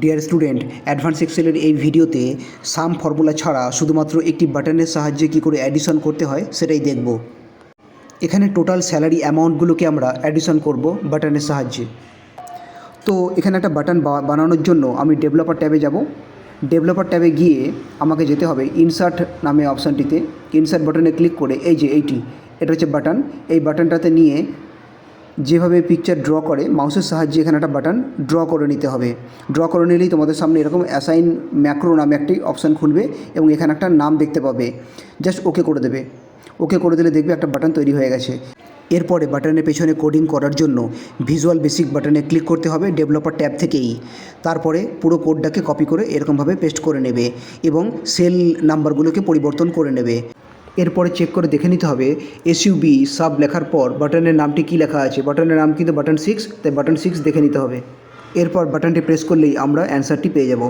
Dear student, advance এক্সেলের এই ভিডিওতে সাম formula ছাড়া শুধুমাত্র একটি বাটনের সাহায্যে কী করে অ্যাডিশন করতে হয় সেটাই দেখব। এখানে টোটাল স্যালারি অ্যামাউন্টগুলোকে আমরা অ্যাডিশন করব বাটনের সাহায্যে। তো এখানে একটা বাটন বানানোর জন্য আমি ডেভেলপার ট্যাবে যাব। ডেভেলপার ট্যাবে গিয়ে আমাকে যেতে হবে ইনসার্ট নামে অপশানটিতে। ইনসার্ট বাটনে ক্লিক করে এই যে এটা হচ্ছে বাটন। এই বাটনটাতে নিয়ে যেভাবে পিকচার ড্র করে মাউসের সাহায্যে এখানে একটা বাটন ড্র করে নিতে হবে। ড্র করে নিলেই তোমাদের সামনে এরকম অ্যাসাইন ম্যাক্রো নামে একটি অপশান খুলবে এবং এখানে একটা নাম দেখতে পাবে। জাস্ট ওকে করে দেবে। ওকে করে দিলে দেখবে একটা বাটন তৈরি হয়ে গেছে। এরপরে বাটনের পেছনে কোডিং করার জন্য ভিজুয়াল বেসিক বাটনে ক্লিক করতে হবে ডেভেলপার ট্যাব থেকেই। তারপরে পুরো কোডটাকে কপি করে এরকমভাবে পেস্ট করে নেবে এবং সেল নাম্বারগুলোকে পরিবর্তন করে নেবে। এরপরে চেক করে দেখে নিতে হবে এসইউবি সাব লেখার পর বাটনের নামটি কী লেখা আছে। বাটনের নাম কিন্তু বাটন 6, তাই বাটন 6 দেখে নিতে হবে। এরপর বাটনটি প্রেস করলেই আমরা অ্যান্সারটি পেয়ে যাব।